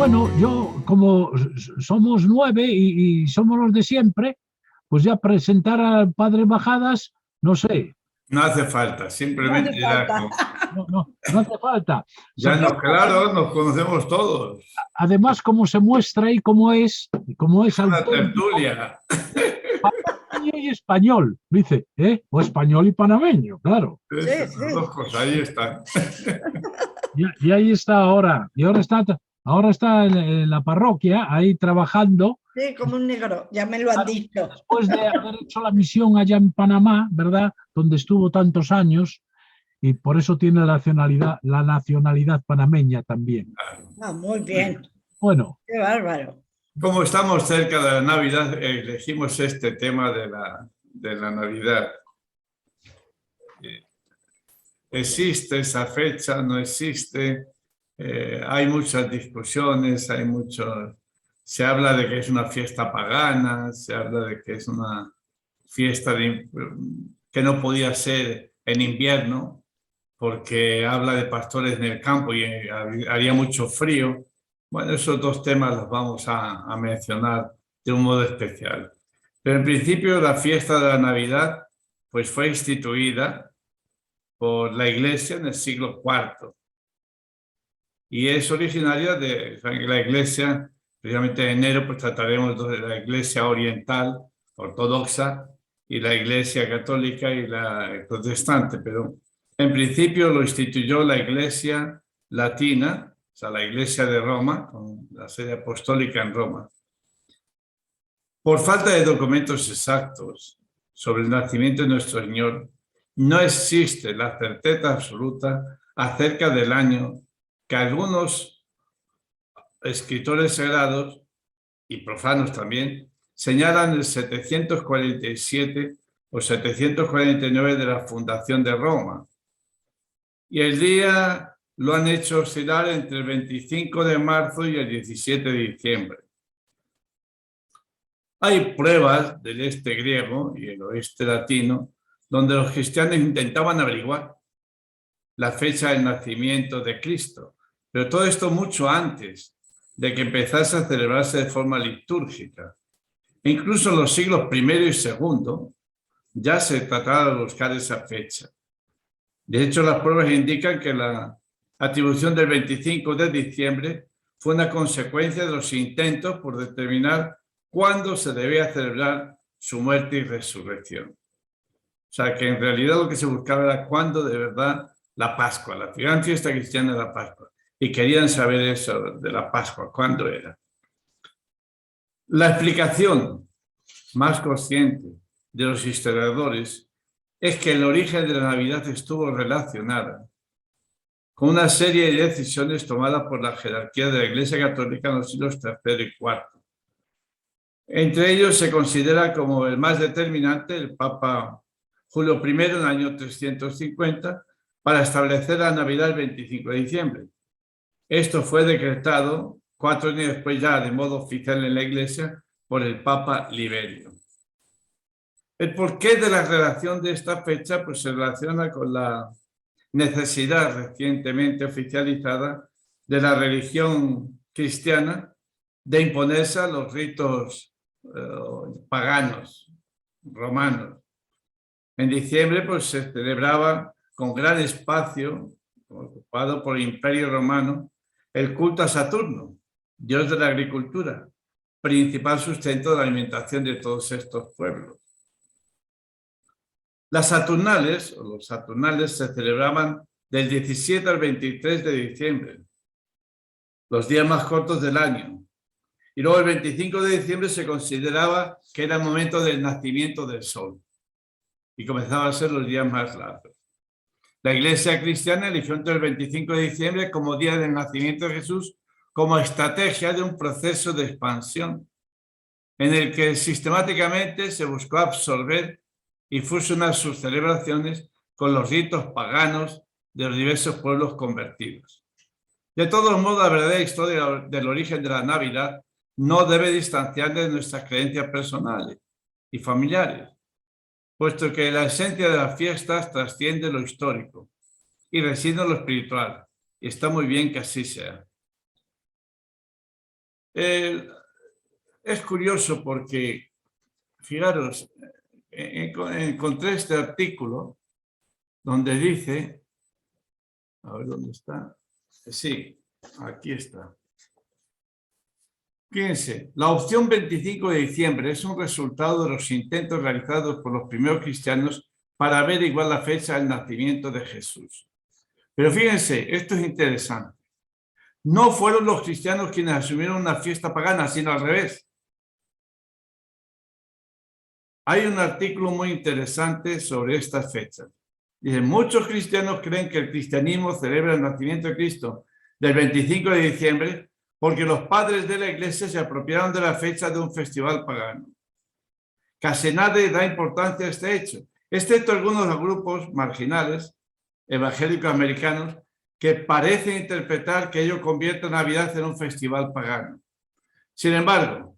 bueno, yo como somos 9 y somos los de siempre, pues ya presentar al padre Bajadas, no sé, No hace falta, No hace simplemente falta. no hace falta. ya nos, claro, nos conocemos todos. Además, cómo se muestra y cómo es Es una auténtico, tertulia. panameño y español, dice, ¿eh? O español y panameño, claro. Sí, Las sí. dos cosas, ahí están. Y ahí está ahora, ahora está en la parroquia, ahí trabajando, Sí, como un negro, ya me lo han dicho. después de haber hecho la misión allá en Panamá, ¿verdad? Donde estuvo tantos años, y por eso tiene la nacionalidad panameña también. Ah, muy bien. Bueno, Qué bárbaro. Como estamos cerca de la Navidad, elegimos este tema de la Navidad. ¿Existe esa fecha? ¿No existe? Hay muchas discusiones, se habla de que es una fiesta pagana, se habla de que es una fiesta que no podía ser en invierno, porque habla de pastores en el campo y haría mucho frío. Bueno, esos dos temas los vamos a mencionar de un modo especial. Pero en principio la fiesta de la Navidad pues fue instituida por la Iglesia en el siglo IV y es originaria de la Iglesia, precisamente en enero pues trataremos de la Iglesia oriental, ortodoxa, y la Iglesia católica y la protestante, pero en principio lo instituyó la Iglesia latina, o sea, la Iglesia de Roma, con la sede apostólica en Roma. Por falta de documentos exactos sobre el nacimiento de nuestro Señor, no existe la certeza absoluta acerca del año que algunos escritores sagrados y profanos también señalan el 747 o 749 de la fundación de Roma. Y el día lo han hecho oscilar entre el 25 de marzo y el 17 de diciembre. Hay pruebas del este griego y el oeste latino donde los cristianos intentaban averiguar la fecha del nacimiento de Cristo, pero todo esto mucho antes de que empezase a celebrarse de forma litúrgica. Incluso en los siglos I y II ya se trataba de buscar esa fecha. De hecho, las pruebas indican que la atribución del 25 de diciembre fue una consecuencia de los intentos por determinar cuándo se debía celebrar su muerte y resurrección. O sea, que en realidad lo que se buscaba era cuándo de verdad la Pascua, la gran fiesta cristiana de la Pascua. Y querían saber eso de la Pascua, cuándo era. La explicación más consciente de los historiadores es que el origen de la Navidad estuvo relacionada con una serie de decisiones tomadas por la jerarquía de la Iglesia Católica en los siglos III y IV. Entre ellos se considera como el más determinante el Papa Julio I en el año 350 para establecer la Navidad el 25 de diciembre. Esto fue decretado 4 años después ya de modo oficial en la Iglesia por el Papa Liberio. El porqué de la relación de esta fecha pues se relaciona con la necesidad recientemente oficializada de la religión cristiana de imponerse a los ritos paganos, romanos. En diciembre pues, se celebraba con gran espacio, ocupado por el Imperio Romano, el culto a Saturno, dios de la agricultura, principal sustento de la alimentación de todos estos pueblos. Las Saturnales, o los Saturnales, se celebraban del 17 al 23 de diciembre, los días más cortos del año. Y luego el 25 de diciembre se consideraba que era el momento del nacimiento del sol y comenzaban a ser los días más largos. La Iglesia cristiana eligió entre el 25 de diciembre como día del nacimiento de Jesús como estrategia de un proceso de expansión en el que sistemáticamente se buscó absorber y fusionar sus celebraciones con los ritos paganos de los diversos pueblos convertidos. De todos modos, la verdadera historia del origen de la Navidad no debe distanciarse de nuestras creencias personales y familiares, puesto que la esencia de las fiestas trasciende lo histórico y reside en lo espiritual, y está muy bien que así sea. Es curioso porque, fijaros, encontré este artículo donde dice, a ver dónde está, sí, aquí está. Fíjense, la opción 25 de diciembre es un resultado de los intentos realizados por los primeros cristianos para averiguar la fecha del nacimiento de Jesús. Pero fíjense, esto es interesante. No fueron los cristianos quienes asumieron una fiesta pagana, sino al revés. Hay un artículo muy interesante sobre estas fechas. Dice, muchos cristianos creen que el cristianismo celebra el nacimiento de Cristo del 25 de diciembre porque los padres de la iglesia se apropiaron de la fecha de un festival pagano. Casi nadie da importancia a este hecho, excepto algunos grupos marginales, evangélicos americanos, que parecen interpretar que ello convierte Navidad en un festival pagano. Sin embargo,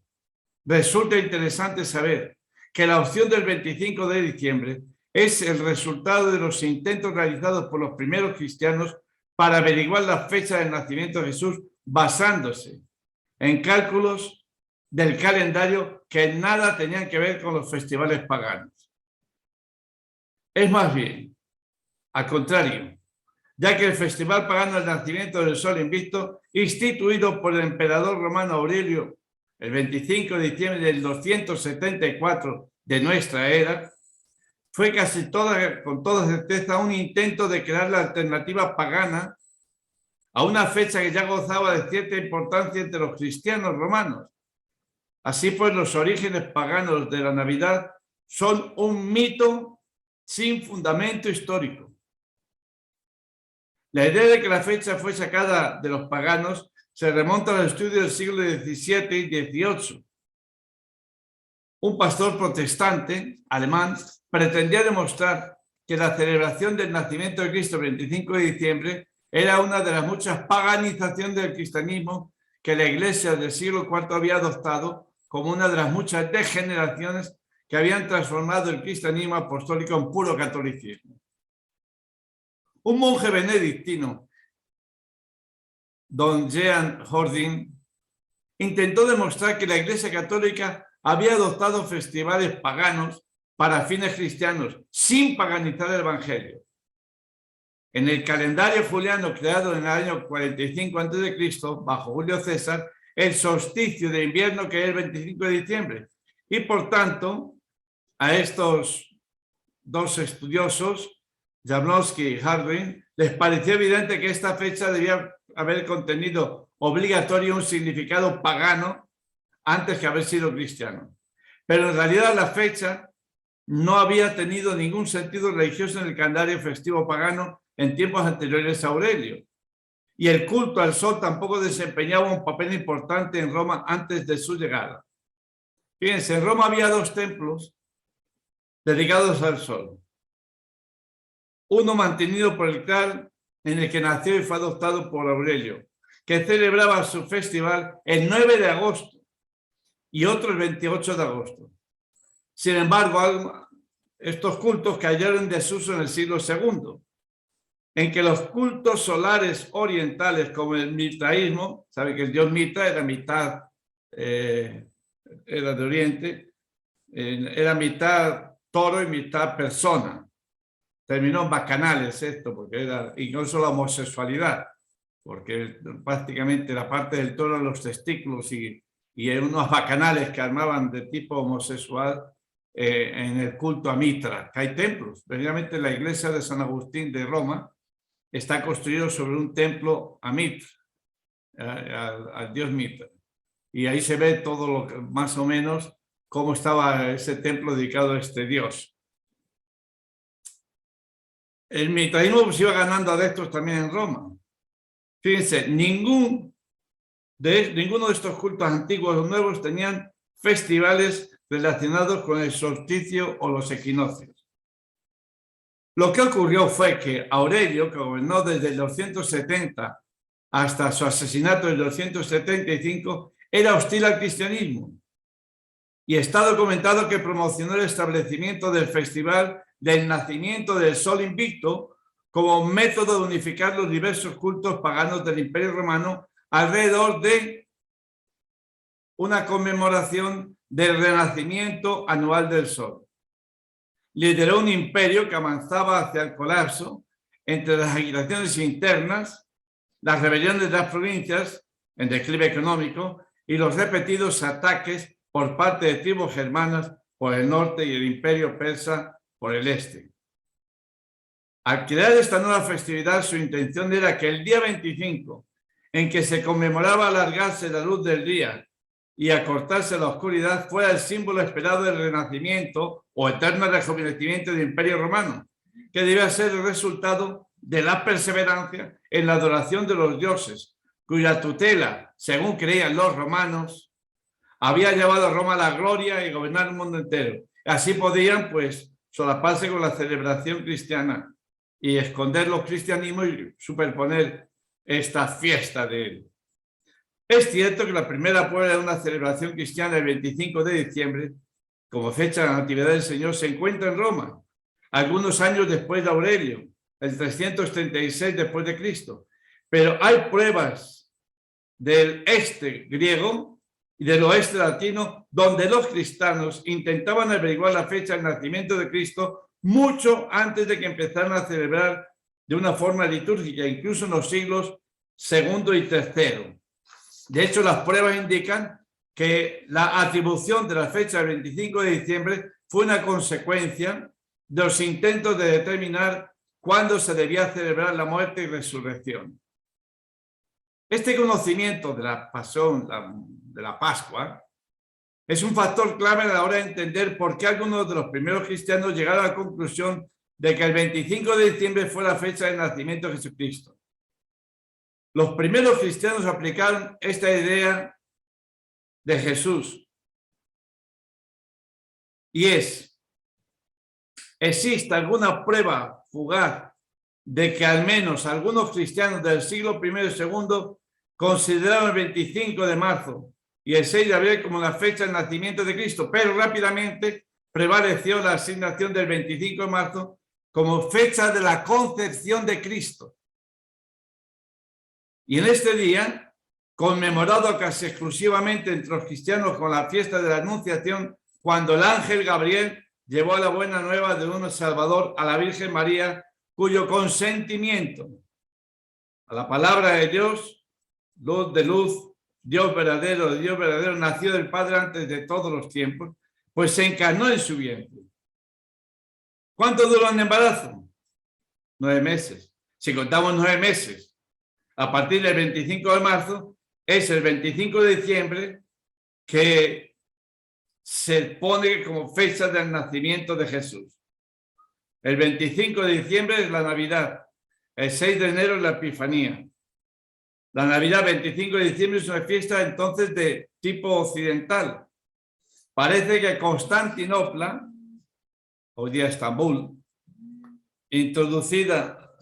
resulta interesante saber que la opción del 25 de diciembre es el resultado de los intentos realizados por los primeros cristianos para averiguar la fecha del nacimiento de Jesús basándose en cálculos del calendario que nada tenían que ver con los festivales paganos. Es más bien, al contrario, ya que el festival pagano del nacimiento del sol invicto, instituido por el emperador romano Aurelio el 25 de diciembre del 274 de nuestra era, fue con toda certeza un intento de crear la alternativa pagana a una fecha que ya gozaba de cierta importancia entre los cristianos romanos. Así pues, los orígenes paganos de la Navidad son un mito sin fundamento histórico. La idea de que la fecha fue sacada de los paganos se remonta a los estudios del siglo XVII y XVIII. Un pastor protestante alemán pretendía demostrar que la celebración del nacimiento de Cristo el 25 de diciembre era una de las muchas paganizaciones del cristianismo que la Iglesia del siglo IV había adoptado como una de las muchas degeneraciones que habían transformado el cristianismo apostólico en puro catolicismo. Un monje benedictino, don Jean Hording, intentó demostrar que la Iglesia católica había adoptado festivales paganos para fines cristianos, sin paganizar el Evangelio. En el calendario juliano creado en el año 45 a.C., bajo Julio César, el solsticio de invierno que es el 25 de diciembre. Y por tanto, a estos dos estudiosos, Jablonski y Harding, les pareció evidente que esta fecha debía haber contenido obligatorio un significado pagano antes que haber sido cristiano. Pero en realidad la fecha no había tenido ningún sentido religioso en el calendario festivo pagano en tiempos anteriores a Aurelio. Y el culto al sol tampoco desempeñaba un papel importante en Roma antes de su llegada. Fíjense, en Roma había dos templos dedicados al sol. Uno mantenido por el clan en el que nació y fue adoptado por Aurelio, que celebraba su festival el 9 de agosto y otro el 28 de agosto. Sin embargo, estos cultos cayeron en desuso en el siglo II, en que los cultos solares orientales, como el mitraísmo, sabe que el dios Mitra era mitad, era de Oriente, era mitad toro y mitad persona. Terminó en bacanales esto, porque era incluso la homosexualidad, porque prácticamente la parte del toro en los testículos y unos bacanales que armaban de tipo homosexual en el culto a Mitra, que hay templos. Precisamente la iglesia de San Agustín de Roma está construido sobre un templo a Mitra, al dios Mitra. Y ahí se ve todo lo que, más o menos cómo estaba ese templo dedicado a este dios. El mitraísmo pues iba ganando adeptos también en Roma. Fíjense, ninguno de estos cultos antiguos o nuevos tenían festivales relacionados con el solsticio o los equinoccios. Lo que ocurrió fue que Aurelio, que gobernó desde el 270 hasta su asesinato en el 275, era hostil al cristianismo. Y está documentado que promocionó el establecimiento del festival del nacimiento del sol invicto como método de unificar los diversos cultos paganos del Imperio Romano alrededor de una conmemoración del renacimiento anual del Sol. Lideró un imperio que avanzaba hacia el colapso entre las agitaciones internas, las rebeliones de las provincias en declive económico y los repetidos ataques por parte de tribus germanas por el norte y el imperio persa por el este. Al crear esta nueva festividad, su intención era que el día 25, en que se conmemoraba alargarse la luz del día y acortarse la oscuridad, fuera el símbolo esperado del renacimiento o eterno rejuvenecimiento del Imperio Romano, que debía ser el resultado de la perseverancia en la adoración de los dioses, cuya tutela, según creían los romanos, había llevado a Roma a la gloria y gobernar el mundo entero. Así podían, pues, solaparse con la celebración cristiana y esconder los cristianismos y superponer esta fiesta de él. Es cierto que la primera prueba de una celebración cristiana el 25 de diciembre, como fecha de la Natividad del Señor, se encuentra en Roma, algunos años después de Aurelio, el 336 después de Cristo. Pero hay pruebas del este griego y del oeste latino donde los cristianos intentaban averiguar la fecha del nacimiento de Cristo mucho antes de que empezaran a celebrar de una forma litúrgica, incluso en los siglos segundo y tercero. De hecho, las pruebas indican que la atribución de la fecha del 25 de diciembre fue una consecuencia de los intentos de determinar cuándo se debía celebrar la muerte y resurrección. Este conocimiento de la pasión, de la Pascua, es un factor clave a la hora de entender por qué algunos de los primeros cristianos llegaron a la conclusión de que el 25 de diciembre fue la fecha del nacimiento de Jesucristo. Los primeros cristianos aplicaron esta idea de Jesús. Y ¿existe alguna prueba fugaz de que al menos algunos cristianos del siglo I y II consideraron el 25 de marzo y el 6 de abril como la fecha del nacimiento de Cristo, pero rápidamente prevaleció la asignación del 25 de marzo como fecha de la concepción de Cristo? Y en este día, conmemorado casi exclusivamente entre los cristianos con la fiesta de la Anunciación, cuando el ángel Gabriel llevó a la buena nueva de un Salvador a la Virgen María, cuyo consentimiento a la palabra de Dios, luz de luz, Dios verdadero, nació del Padre antes de todos los tiempos, pues se encarnó en su vientre. ¿Cuánto duró el embarazo? 9 meses. Si contamos 9 meses, a partir del 25 de marzo, es el 25 de diciembre que se pone como fecha del nacimiento de Jesús. El 25 de diciembre es la Navidad. El 6 de enero es la Epifanía. La Navidad, 25 de diciembre, es una fiesta entonces de tipo occidental. Parece que Constantinopla, hoy día Estambul, introducida...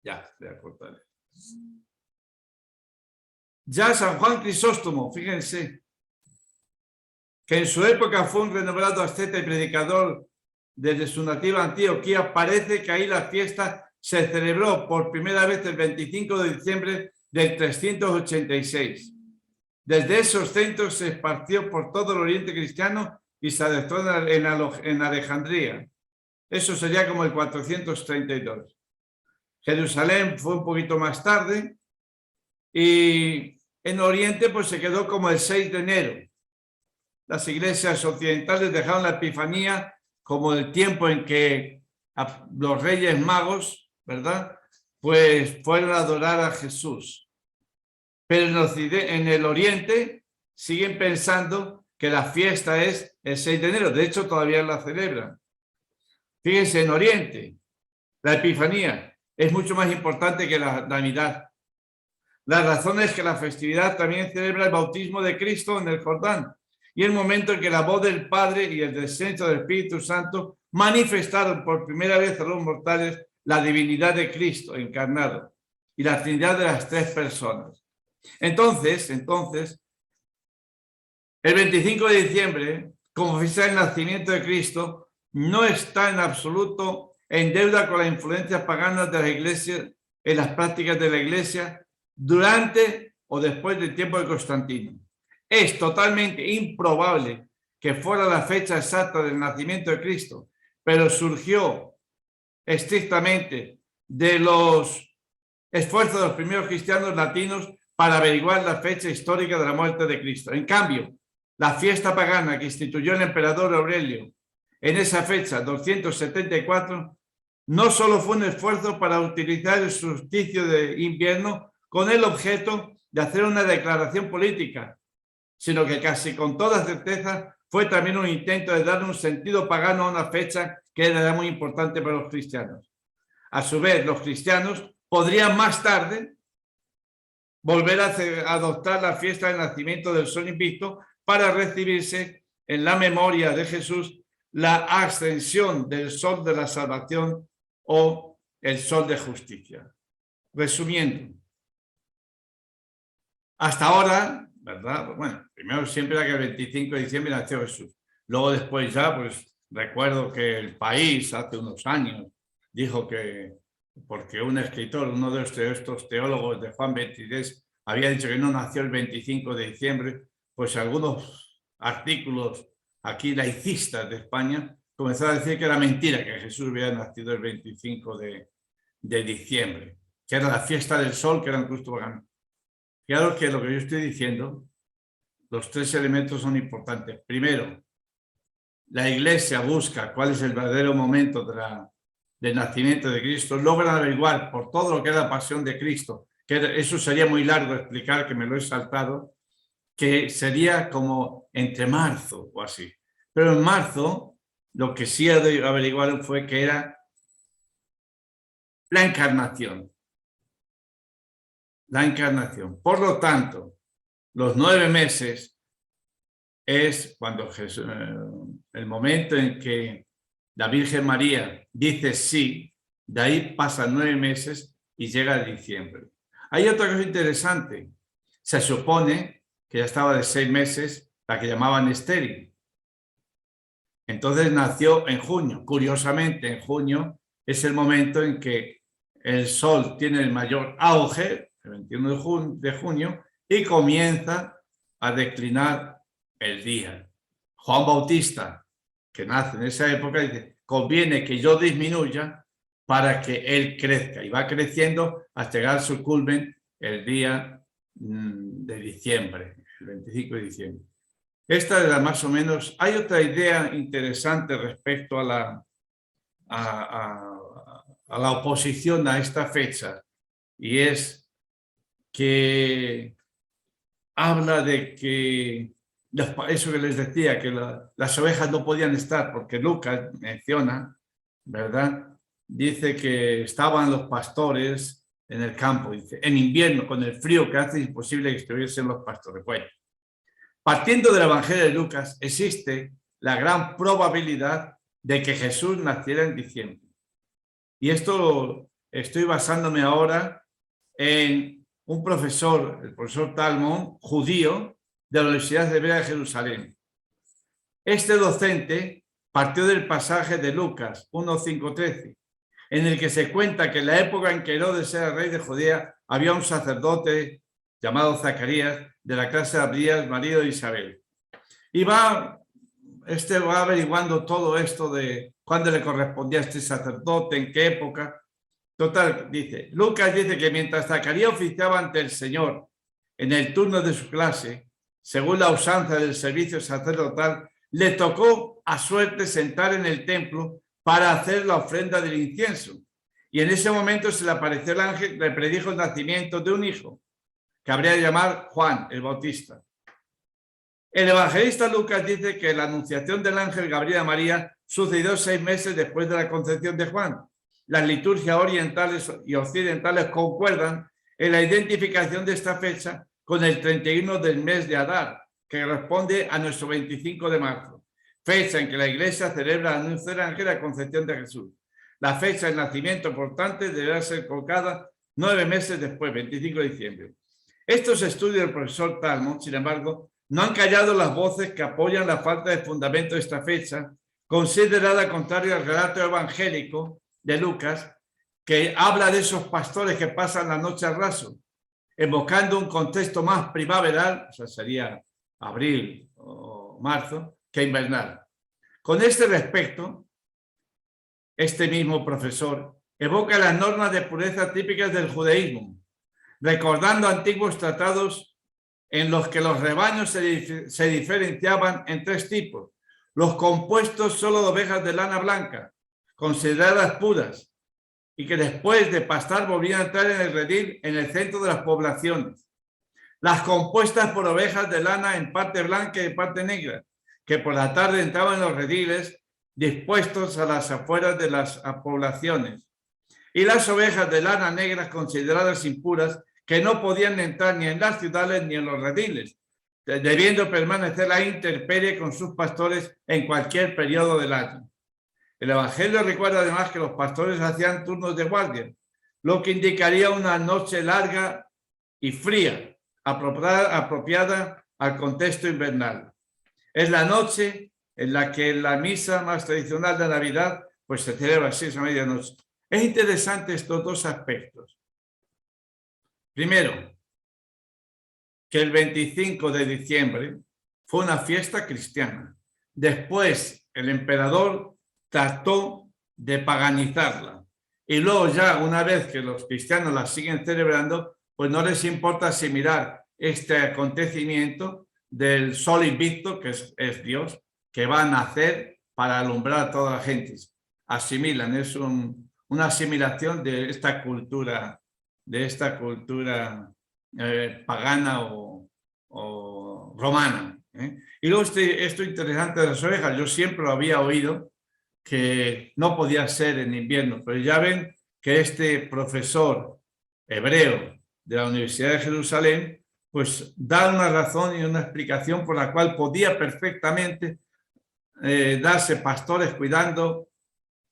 Ya, voy a cortar. Ya San Juan Crisóstomo, fíjense, que en su época fue un renombrado asceta y predicador desde su nativa Antioquía, parece que ahí la fiesta se celebró por primera vez el 25 de diciembre del 386. Desde esos centros se esparció por todo el oriente cristiano y se adentró en Alejandría. Eso sería como el 432. Jerusalén fue un poquito más tarde y en Oriente pues se quedó como el 6 de enero. Las iglesias occidentales dejaron la Epifanía como el tiempo en que los reyes magos, ¿verdad?, pues fueron a adorar a Jesús. Pero en el Oriente siguen pensando que la fiesta es el 6 de enero. De hecho, todavía la celebran. Fíjense, en Oriente, la Epifanía es mucho más importante que la Navidad. La razón es que la festividad también celebra el bautismo de Cristo en el Jordán y el momento en que la voz del Padre y el descenso del Espíritu Santo manifestaron por primera vez a los mortales la divinidad de Cristo encarnado y la Trinidad de las 3 personas. Entonces, el 25 de diciembre, como fiesta del nacimiento de Cristo, no está en absoluto en deuda con las influencias paganas de la Iglesia en las prácticas de la Iglesia durante o después del tiempo de Constantino. Es totalmente improbable que fuera la fecha exacta del nacimiento de Cristo, pero surgió estrictamente de los esfuerzos de los primeros cristianos latinos para averiguar la fecha histórica de la muerte de Cristo. En cambio, la fiesta pagana que instituyó el emperador Aurelio en esa fecha, 274, no solo fue un esfuerzo para utilizar el solsticio de invierno con el objeto de hacer una declaración política, sino que casi con toda certeza fue también un intento de darle un sentido pagano a una fecha que era muy importante para los cristianos. A su vez, los cristianos podrían más tarde volver a adoptar la fiesta del nacimiento del sol invicto para recibirse en la memoria de Jesús la ascensión del sol de la salvación o el sol de justicia. Resumiendo, hasta ahora, ¿verdad? Bueno, primero siempre era que el 25 de diciembre nació Jesús. Luego después ya, pues recuerdo que El País hace unos años dijo que, porque un escritor, uno de estos teólogos de Juan 23, había dicho que no nació el 25 de diciembre, pues algunos artículos aquí laicistas de España comenzaron a decir que era mentira que Jesús hubiera nacido el 25 de diciembre, que era la fiesta del sol, que era un culto pagano. Claro que lo que yo estoy diciendo, los tres elementos son importantes. Primero, la Iglesia busca cuál es el verdadero momento del nacimiento de Cristo, logra averiguar por todo lo que es la pasión de Cristo, que eso sería muy largo explicar, que me lo he saltado, que sería como entre marzo o así. Pero en marzo, lo que sí averiguaron fue que era la encarnación. La encarnación. Por lo tanto, los 9 meses es cuando Jesús, el momento en que la Virgen María dice sí, de ahí pasan 9 meses y llega a diciembre. Hay otra cosa interesante. Se supone que ya estaba de 6 meses la que llamaban estéril. Entonces nació en junio. Curiosamente, en junio es el momento en que el sol tiene el mayor auge, el 21 de junio, y comienza a declinar el día. Juan Bautista, que nace en esa época, dice, conviene que yo disminuya para que él crezca, y va creciendo hasta llegar a su culmen el día de diciembre, el 25 de diciembre. Esta era más o menos. Hay otra idea interesante respecto a la oposición a esta fecha, y es que habla de que eso que les decía, que las ovejas no podían estar, porque Lucas menciona, ¿verdad? Dice que estaban los pastores en el campo, dice, en invierno, con el frío que hace, es imposible que estuviesen los pastores. Bueno, partiendo del Evangelio de Lucas, existe la gran probabilidad de que Jesús naciera en diciembre. Y esto estoy basándome ahora en un profesor, el profesor Talmon, judío, de la Universidad Hebrea de Jerusalén. Este docente partió del pasaje de Lucas 1:5-13, en el que se cuenta que en la época en que Herodes era rey de Judea, había un sacerdote llamado Zacarías, de la clase de Abdías, marido de Isabel. Y va averiguando todo esto de cuándo le correspondía a este sacerdote, en qué época. Total, dice, Lucas dice que mientras Zacarías oficiaba ante el Señor en el turno de su clase, según la usanza del servicio sacerdotal, le tocó a suerte sentar en el templo para hacer la ofrenda del incienso. Y en ese momento se le apareció el ángel, le predijo el nacimiento de un hijo, que habría de llamar Juan el Bautista. El evangelista Lucas dice que la anunciación del ángel Gabriel a María sucedió 6 meses después de la concepción de Juan. Las liturgias orientales y occidentales concuerdan en la identificación de esta fecha con el 31 del mes de Adar, que responde a nuestro 25 de marzo, fecha en que la Iglesia celebra el anuncio del ángel y la concepción de Jesús. La fecha del nacimiento, por tanto, deberá ser colocada 9 meses después, 25 de diciembre. Estos estudios del profesor Talmon, sin embargo, no han callado las voces que apoyan la falta de fundamento de esta fecha, considerada contraria al relato evangélico de Lucas, que habla de esos pastores que pasan la noche al raso. evocando un contexto más primaveral, o sea, sería abril o marzo, que invernal. Con este respecto, este mismo profesor evoca las normas de pureza típicas del judaísmo, recordando antiguos tratados en los que los rebaños se diferenciaban en 3 tipos: los compuestos solo de ovejas de lana blanca, consideradas puras, y que después de pastar volvían a entrar en el redil en el centro de las poblaciones; las compuestas por ovejas de lana en parte blanca y en parte negra, que por la tarde entraban en los rediles dispuestos a las afueras de las poblaciones; y las ovejas de lana negras consideradas impuras, que no podían entrar ni en las ciudades ni en los rediles, debiendo permanecer a la intemperie con sus pastores en cualquier periodo del año. El Evangelio recuerda además que los pastores hacían turnos de guardia, lo que indicaría una noche larga y fría, apropiada al contexto invernal. Es la noche en la que la misa más tradicional de Navidad pues se celebra así a medianoche. Es interesante estos 2 aspectos. Primero, que el 25 de diciembre fue una fiesta cristiana. Después, el emperador trató de paganizarla. Y luego ya, una vez que los cristianos la siguen celebrando, pues no les importa asimilar este acontecimiento del sol invicto, que es Dios, que va a nacer para alumbrar a toda la gente. Asimilan, es una asimilación de esta cultura pagana o romana. Y luego esto interesante de las ovejas, yo siempre lo había oído, que no podía ser en invierno, pero ya ven que este profesor hebreo de la Universidad de Jerusalén pues da una razón y una explicación por la cual podía perfectamente darse pastores cuidando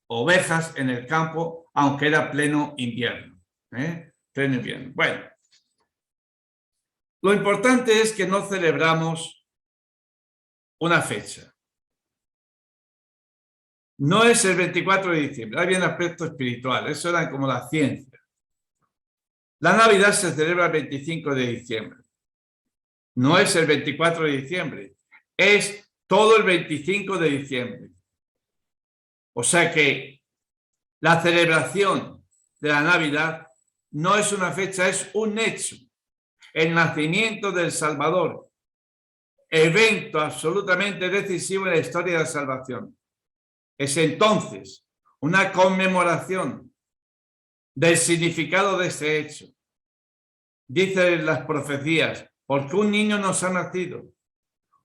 ovejas en el campo, aunque era pleno invierno. Pleno invierno. Bueno, lo importante es que no celebramos una fecha. No es el 24 de diciembre, hay bien aspecto espiritual, eso era como la ciencia. La Navidad se celebra el 25 de diciembre. No es el 24 de diciembre, es todo el 25 de diciembre. O sea que la celebración de la Navidad no es una fecha, es un hecho. El nacimiento del Salvador, evento absolutamente decisivo en la historia de la salvación. Es entonces una conmemoración del significado de este hecho. Dicen las profecías, porque un niño nos ha nacido,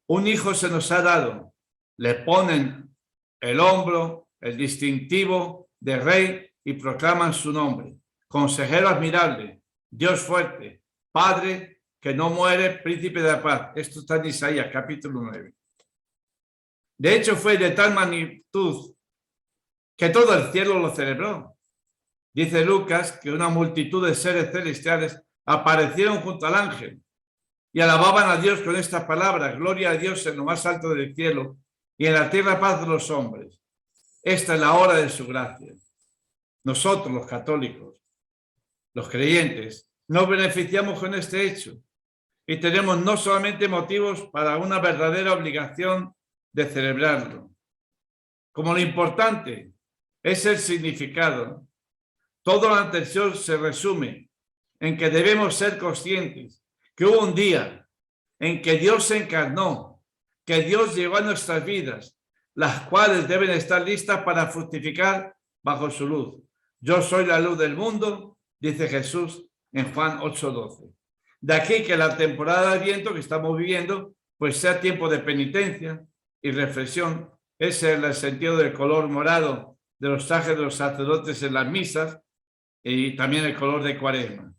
un hijo se nos ha dado, le ponen el hombro, el distintivo de rey y proclaman su nombre. Consejero admirable, Dios fuerte, Padre que no muere, príncipe de la paz. Esto está en Isaías, capítulo 9. De hecho, fue de tal magnitud que todo el cielo lo celebró. Dice Lucas que una multitud de seres celestiales aparecieron junto al ángel y alababan a Dios con estas palabras: gloria a Dios en lo más alto del cielo y en la tierra paz de los hombres. Esta es la hora de su gracia. Nosotros, los católicos, los creyentes, nos beneficiamos con este hecho y tenemos no solamente motivos para una verdadera obligación de celebrarlo. Como lo importante es el significado, todo lo anterior se resume en que debemos ser conscientes que hubo un día en que Dios se encarnó, que Dios llegó a nuestras vidas, las cuales deben estar listas para fructificar bajo su luz. Yo soy la luz del mundo, dice Jesús en Juan 8:12. De aquí que la temporada de Adviento que estamos viviendo pues sea tiempo de penitencia y reflexión. Ese es el sentido del color morado de los trajes de los sacerdotes en las misas y también el color de Cuaresma.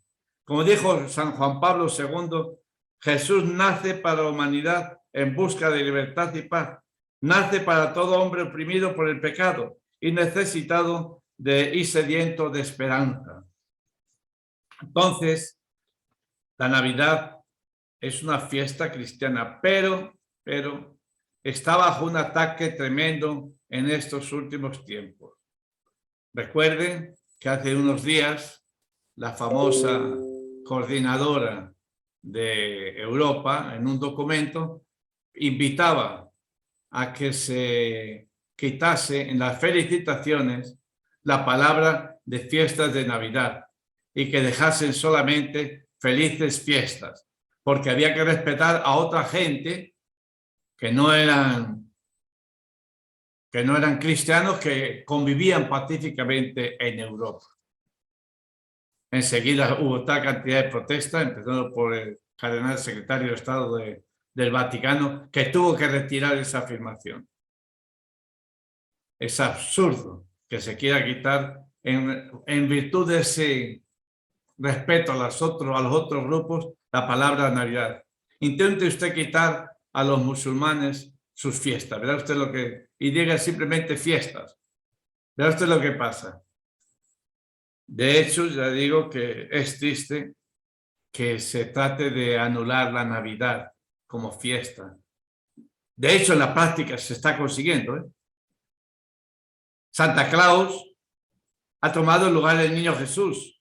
Como dijo San Juan Pablo II, Jesús nace para la humanidad en busca de libertad y paz. Nace para todo hombre oprimido por el pecado y necesitado y sediento de esperanza. Entonces, la Navidad es una fiesta cristiana, pero está bajo un ataque tremendo en estos últimos tiempos. Recuerden que hace unos días la famosa coordinadora de Europa, en un documento, invitaba a que se quitase en las felicitaciones la palabra de fiestas de Navidad y que dejasen solamente felices fiestas, porque había que respetar a otra gente que no eran cristianos, que convivían pacíficamente en Europa. Enseguida hubo tal cantidad de protestas, empezando por el cardenal secretario de Estado del Vaticano, que tuvo que retirar esa afirmación. Es absurdo que se quiera quitar en virtud de ese respeto a los otros grupos la palabra Navidad. Intente usted quitar a los musulmanes sus fiestas, verá usted lo que... y diga simplemente fiestas. Verá usted lo que pasa. De hecho, ya digo que es triste que se trate de anular la Navidad como fiesta. De hecho, en la práctica se está consiguiendo, ¿eh? Santa Claus ha tomado el lugar del niño Jesús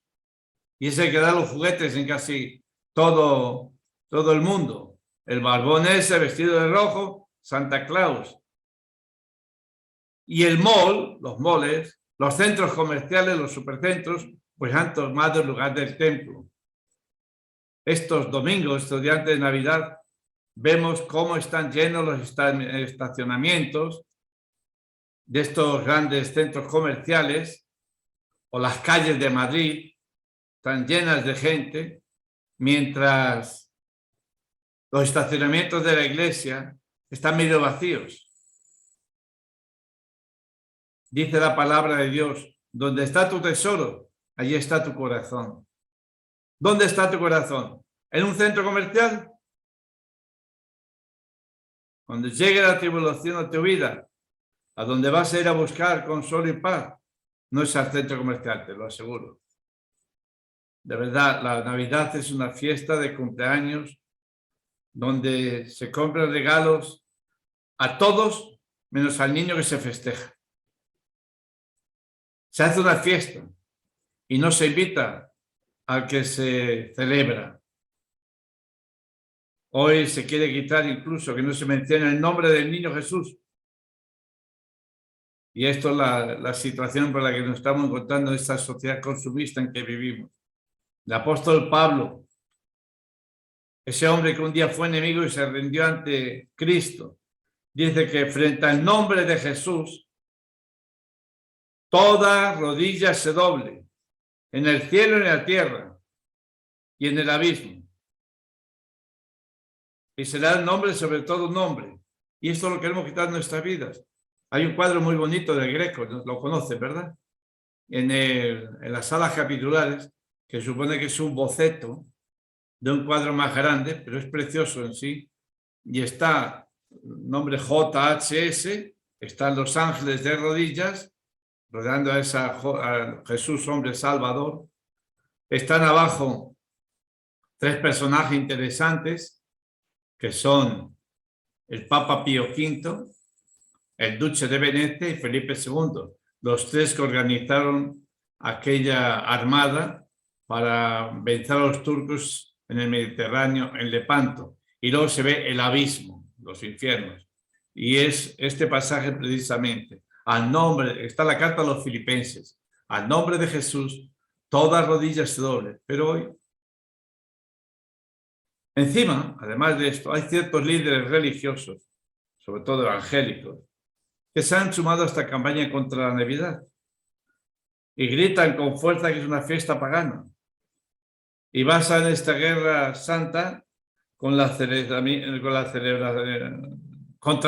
y es el que da los juguetes en casi todo el mundo. El barbón ese vestido de rojo, Santa Claus. Y el mall, los moles, los centros comerciales, los supercentros, pues han tomado el lugar del templo. Estos domingos, estos días de Navidad, vemos cómo están llenos los estacionamientos de estos grandes centros comerciales, o las calles de Madrid están llenas de gente, mientras los estacionamientos de la iglesia están medio vacíos. Dice la palabra de Dios, donde está tu tesoro, allí está tu corazón. ¿Dónde está tu corazón? ¿En un centro comercial? Cuando llegue la tribulación a tu vida, a donde vas a ir a buscar consuelo y paz, no es al centro comercial, te lo aseguro. De verdad, la Navidad es una fiesta de cumpleaños donde se compran regalos a todos menos al niño que se festeja. Se hace una fiesta y no se invita al que se celebra. Hoy se quiere quitar incluso que no se mencione el nombre del niño Jesús. Y esto es la situación por la que nos estamos encontrando en esta sociedad consumista en que vivimos. El apóstol Pablo, ese hombre que un día fue enemigo y se rindió ante Cristo, dice que frente al nombre de Jesús, toda rodilla se doble, en el cielo y en la tierra y en el abismo. Y será el nombre sobre todo nombre. Y esto lo queremos quitar en nuestras vidas. Hay un cuadro muy bonito del Greco, lo conocen, ¿verdad? En las salas capitulares, que supone que es un boceto de un cuadro más grande, pero es precioso en sí. Y está el nombre JHS, están los ángeles de rodillas, rodeando a Jesús, hombre salvador. Están abajo tres personajes interesantes, que son el Papa Pío V, el Duce de Venecia y Felipe II, los tres que organizaron aquella armada para vencer a los turcos en el Mediterráneo, en Lepanto. Y luego se ve el abismo, los infiernos. Y es este pasaje precisamente. Al nombre, está la carta a los filipenses, al nombre de Jesús, toda rodilla se doble. Pero hoy, encima, además de esto, hay ciertos líderes religiosos, sobre todo evangélicos, que se han sumado a esta campaña contra la Navidad y gritan con fuerza que es una fiesta pagana. Y basan esta guerra santa contra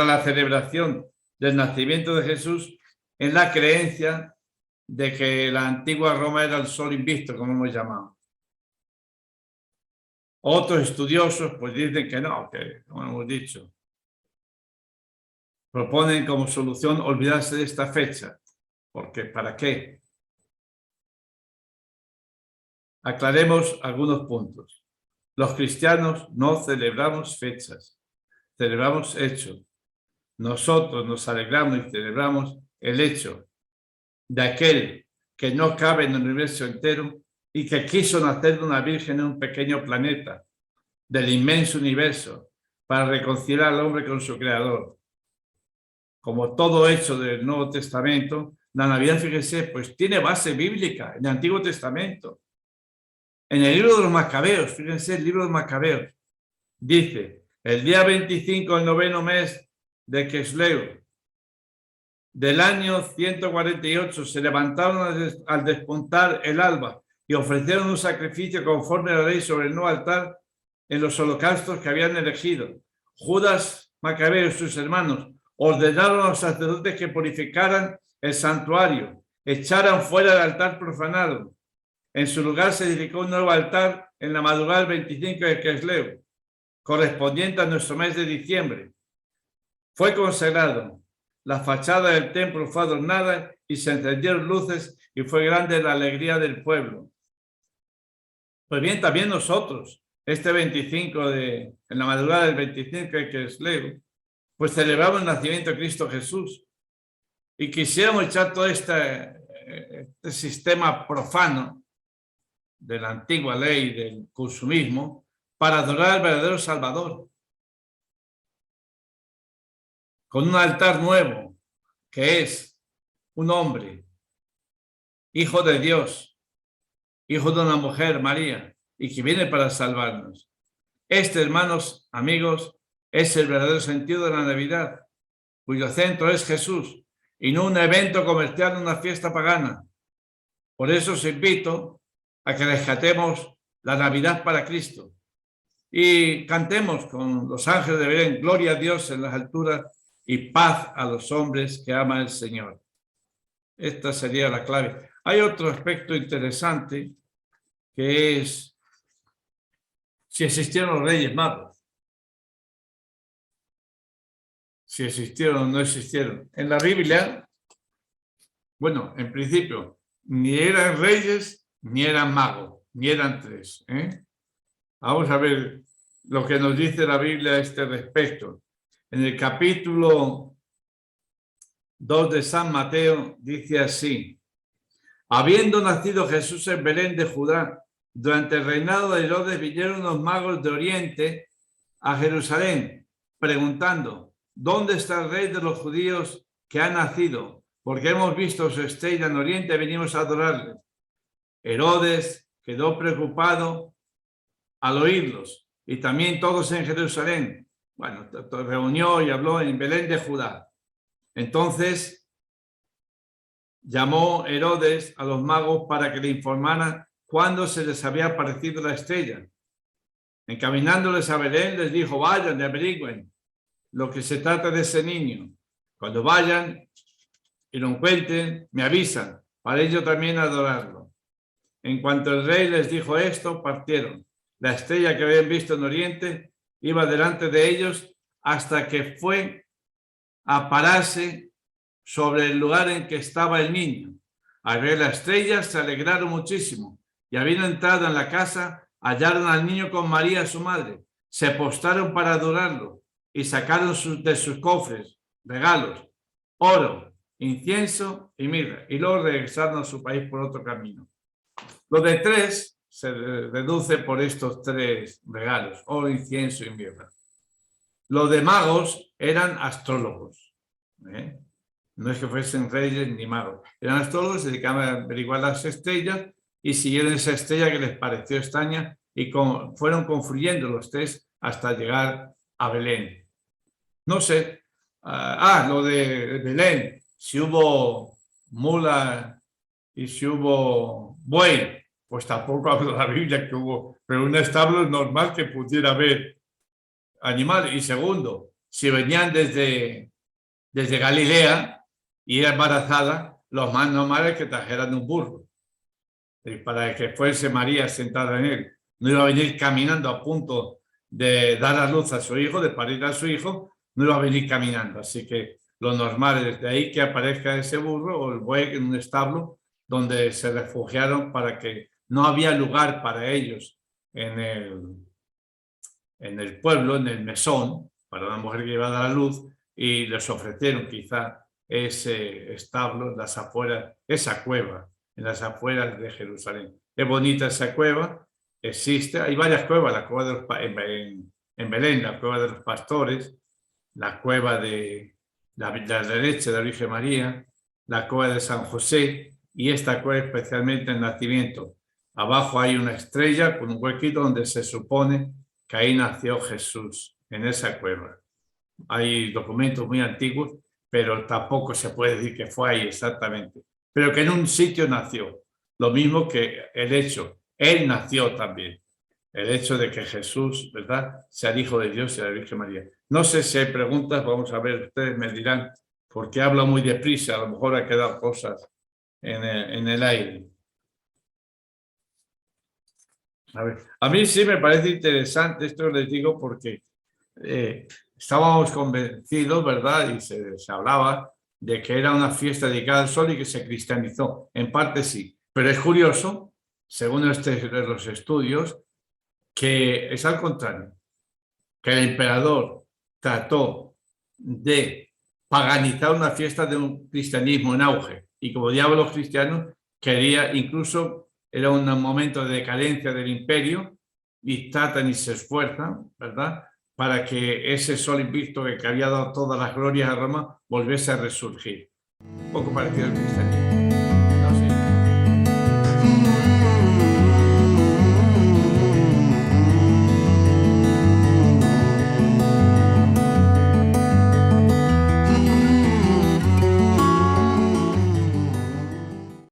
la celebración del nacimiento de Jesús en la creencia de que la antigua Roma era el sol invicto, como hemos llamado. Otros estudiosos pues dicen que no, que como hemos dicho, proponen como solución olvidarse de esta fecha. Porque ¿para qué? Aclaremos algunos puntos. Los cristianos no celebramos fechas, celebramos hechos. Nosotros nos alegramos y celebramos el hecho de aquel que no cabe en el universo entero y que quiso nacer de una virgen en un pequeño planeta del inmenso universo para reconciliar al hombre con su creador. Como todo hecho del Nuevo Testamento, la Navidad, fíjese, pues tiene base bíblica en el Antiguo Testamento. En el libro de los Macabeos, fíjense, el libro de los Macabeos, dice, el día 25 del 9º mes de Kisleu, del año 148, se levantaron al despuntar el alba y ofrecieron un sacrificio conforme a la ley sobre el nuevo altar en los holocaustos que habían elegido. Judas Macabeo y sus hermanos ordenaron a los sacerdotes que purificaran el santuario, echaran fuera el altar profanado. En su lugar se edificó un nuevo altar en la madrugada del 25 de Kisleu, correspondiente a nuestro mes de diciembre. Fue consagrado. La fachada del templo fue adornada y se encendieron luces y fue grande la alegría del pueblo. Pues bien, también nosotros, este 25 en la madrugada del 25 de Kisleu, pues celebramos el nacimiento de Cristo Jesús y quisiéramos echar todo este sistema profano de la antigua ley del consumismo para adorar al verdadero Salvador, con un altar nuevo, que es un hombre, hijo de Dios, hijo de una mujer, María, y que viene para salvarnos. Este, hermanos, amigos, es el verdadero sentido de la Navidad, cuyo centro es Jesús, y no un evento comercial, una fiesta pagana. Por eso os invito a que rescatemos la Navidad para Cristo y cantemos con los ángeles de Belén, gloria a Dios en las alturas y paz a los hombres que ama el Señor. Esta sería la clave. Hay otro aspecto interesante que es si existieron los Reyes Magos. Si existieron o no existieron. En la Biblia, bueno, en principio, ni eran reyes ni eran magos, ni eran tres. Vamos a ver lo que nos dice la Biblia a este respecto. En el capítulo 2 de San Mateo dice así: habiendo nacido Jesús en Belén de Judá, durante el reinado de Herodes vinieron unos magos de Oriente a Jerusalén, preguntando: ¿dónde está el rey de los judíos que ha nacido? Porque hemos visto su estrella en Oriente y venimos a adorarle. Herodes quedó preocupado al oírlos, y también todos en Jerusalén. Bueno, reunió y habló en Belén de Judá. Entonces llamó Herodes a los magos para que le informaran cuándo se les había aparecido la estrella. Encaminándoles a Belén, les dijo: vayan y averigüen lo que se trata de ese niño. Cuando vayan y lo encuentren, me avisan, para ello también adorarlo. En cuanto el rey les dijo esto, partieron. La estrella que habían visto en Oriente iba delante de ellos hasta que fue a pararse sobre el lugar en que estaba el niño. Al ver la estrella se alegraron muchísimo y habiendo entrado en la casa hallaron al niño con María su madre. Se postraron para adorarlo y sacaron de sus cofres regalos, oro, incienso y mirra, y luego regresaron a su país por otro camino. Lo de tres se reduce por estos tres regalos, oro, incienso y mirra. Los de magos eran astrólogos. No es que fuesen reyes ni magos. Eran astrólogos, se dedicaban a averiguar las estrellas y siguieron esa estrella que les pareció extraña y fueron confluyendo los tres hasta llegar a Belén. No sé. Lo de Belén. Si hubo mula y si hubo buey, pues tampoco habla la Biblia que hubo, pero un establo es normal que pudiera haber animales. Y segundo, si venían desde Galilea y era embarazada, los más normales que trajeran un burro para que fuese María sentada en él. No iba a venir caminando a punto de dar a luz a su hijo, de parir a su hijo, no iba a venir caminando. Así que lo normal es de ahí que aparezca ese burro o el buey en un establo donde se refugiaron para que no había lugar para ellos en el pueblo, en el mesón, para una mujer que iba a dar a luz, y les ofrecieron quizá ese establo en las afueras, esa cueva en las afueras de Jerusalén. Es bonita esa cueva, existe, hay varias cuevas, la cueva de los, en Belén, la cueva de los pastores, la cueva de la derecha de la Virgen María, la cueva de San José y esta cueva especialmente el nacimiento. Abajo hay una estrella con un huequito donde se supone que ahí nació Jesús, en esa cueva. Hay documentos muy antiguos, pero tampoco se puede decir que fue ahí exactamente. Pero que en un sitio nació. Lo mismo que el hecho, él nació también. El hecho de que Jesús, ¿verdad?, sea el Hijo de Dios y la Virgen María. No sé si hay preguntas, vamos a ver, ustedes me dirán, porque hablo muy deprisa, a lo mejor ha quedado cosas en el aire. A ver, a mí sí me parece interesante esto que les digo porque estábamos convencidos, ¿verdad? Y se hablaba de que era una fiesta dedicada al sol y que se cristianizó. En parte sí, pero es curioso, según los estudios, que es al contrario, que el emperador trató de paganizar una fiesta de un cristianismo en auge y como odiaba a los cristianos, quería incluso, era un momento de decadencia del imperio y tratan y se esfuerzan, ¿verdad?, para que ese sol invicto que había dado todas las glorias a Roma volviese a resurgir. Un poco parecido al cristianismo.